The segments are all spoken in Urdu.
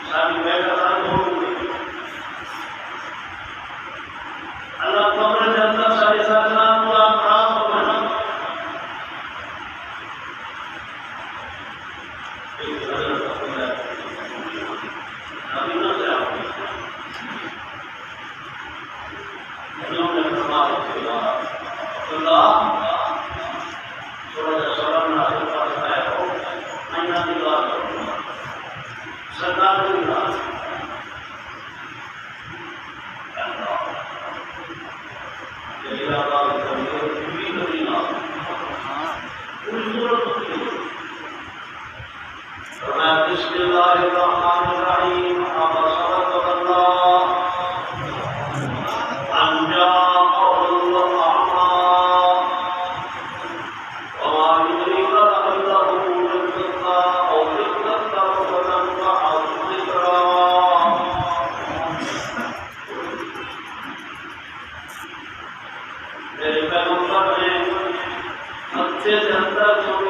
Sabi mereka tahu بسم الله الرحمن الرحيم عبس وتولى أن جاءه الأعمى وما يدريك لعله يزكى أو يذكر فتنفعه الذكرى میرے پیغمبر نے اچھے سے اندر چھوڑی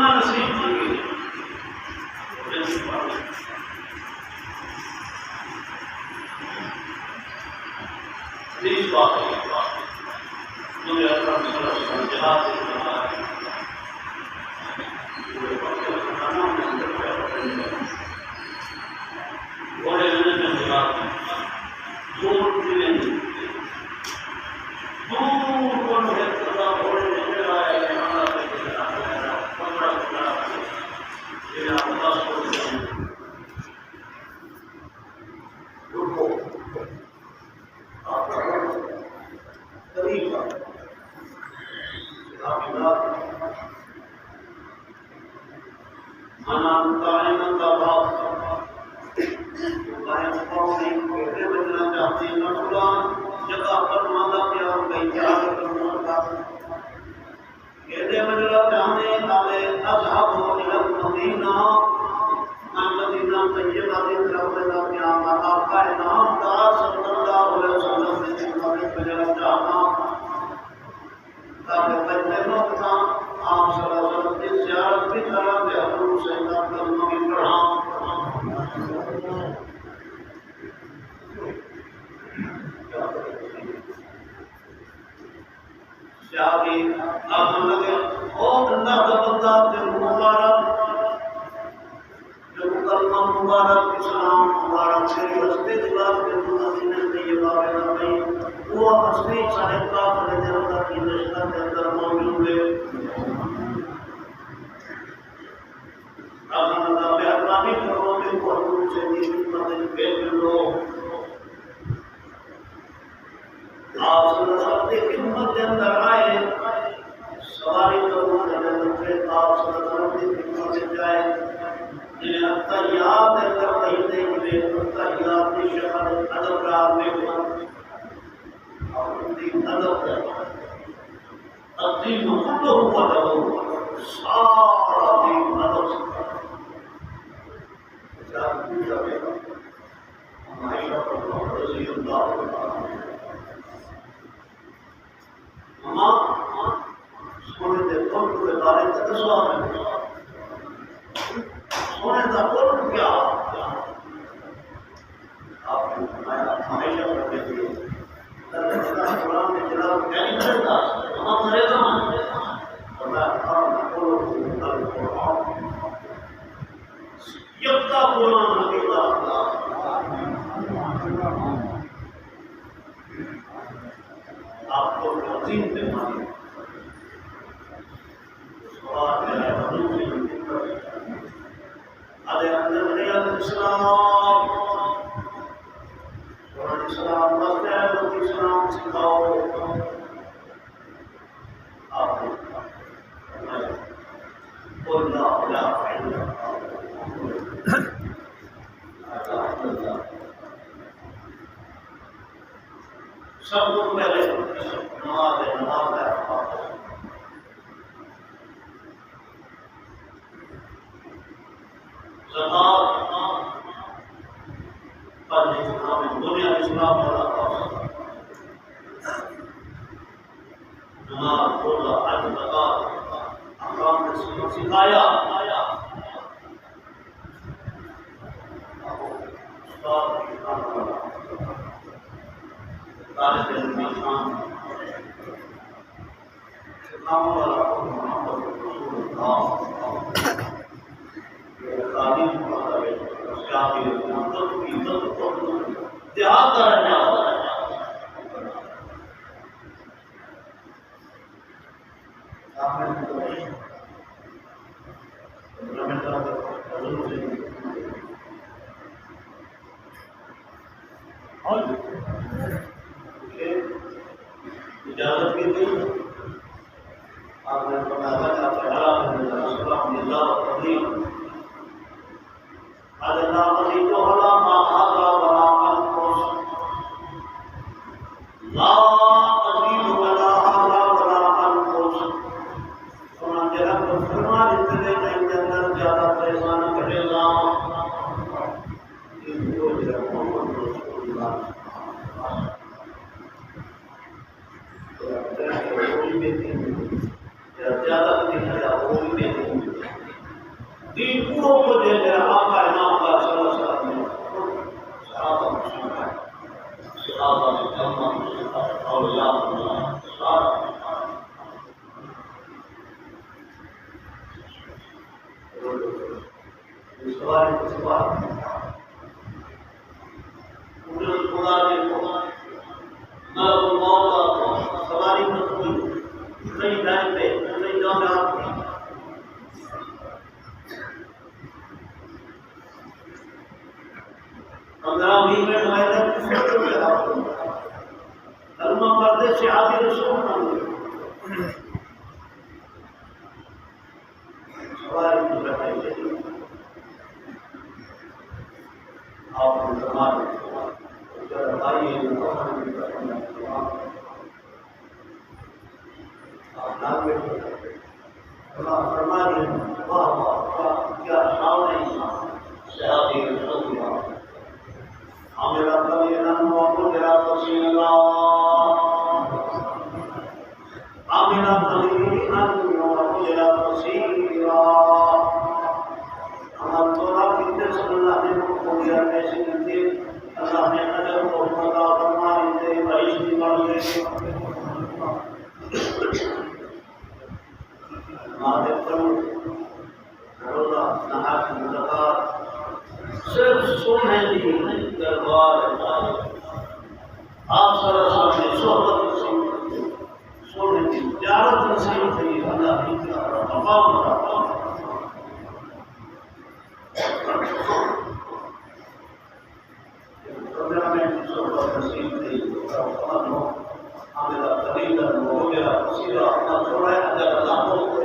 دنیا نصیب کی دین پوروں کو دے میرا آقا انعام کا صلی اللہ علیہ وسلم صحابہ مسلم ہے صحابہ میں جمع اولیاء اللہ سارا سوال سوال قدرت خدا نے ملک الموت کا سواری مضبوط کئی ٹائم پہ کئی جامعات میں 15-20 منٹ میں کلمہ پڑھتے صحابی رسول اللہ سواری میں بیٹھے آپ کو زمان بھائی آپ نہ بیٹھے اللہ فرما دیں واہ واہ کیا شان ہے صحابی رسول اللہ ہمیں رب العالمین کو تیرا رسول اللہ ہمیں رب العالمین کو تیرا رسول اللہ ہم تورا کتنے صلی اللہ علیہ وسلم کو دیا کیسے کرتے اللہ نے اجر کو عطا فرمائے تیرے بھائی کی مرضی ہمارے پر روزہ نہار کی ملاقات صرف سونے کی دربار آپ صلی اللہ علیہ وسلم صحبت نصیب سونے کی زیارت نصیب تھی اللہ کی مقام رہا میں صحبت نصیب تھی ہمیں قریب ہو گیا سیدھا اپنا چھوڑا ہے اگر اللہ کو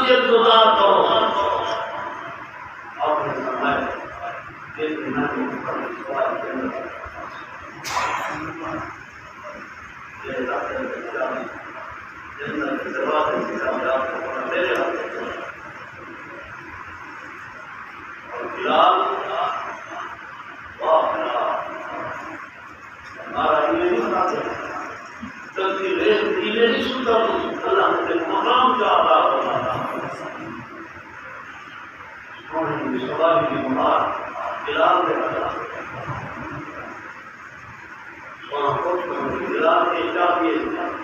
معصیت گزار کرو. آپ نے فرمایا کہ نبی پر سوال کرنا یہ رات کے جنت کے دروازے سے کامیاب ہونا میرے ہاتھ میں. اور بلال ہمارا یہ نہیں بتاتے جلدی ریت یہ نہیں سنتا اللہ کے مقام کا ادا ہونا سواری کی بمار بلال کے بلال کے چاہیے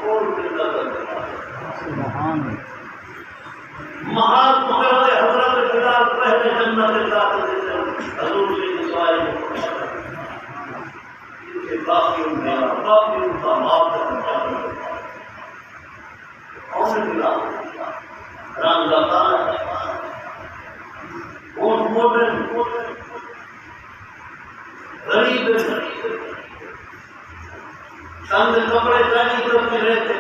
اور محال مقرر حضرت بلال پہلے جنت داخل حضور سے سوائے باقی ان کا معاف کرنا کون ملا رام داتا موٹے غریب تنگ کپڑے پہنی کرتے رہتے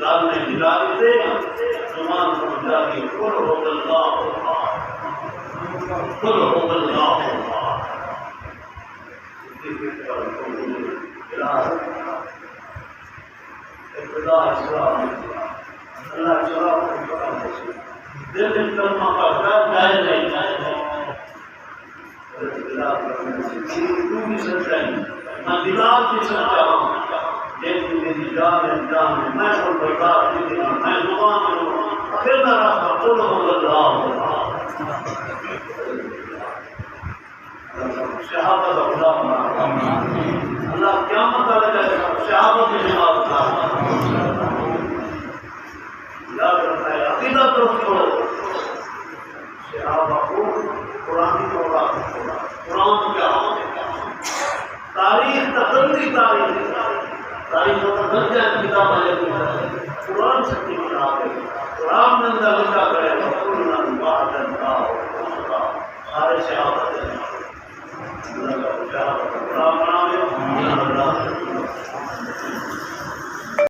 سامنے ملا دیتے زمان پہنچا کے کل ہو اللہ کل ہو اللہ ابتدا اسلام اللہ اسلام دل کلمہ پڑھتا جائز نہیں تو بھی سچائی میں بلال کی سچا ہوں لیکن میری جان میں تو بردار میں زبان ہوں پھر نہ رہا کل ہو اللہ شہادت اللہ اللہ قیامت والے شہادت میں جواب تھا یاد رکھنا ہے عقیدہ درست کرو صحابہ کو قرآن کیا تاریخ تقدی تاریخ متدرجہ کتاب ہے قرآن سچی کتاب ہے قرآن میں اندر لکھا کرے سارے صحابہ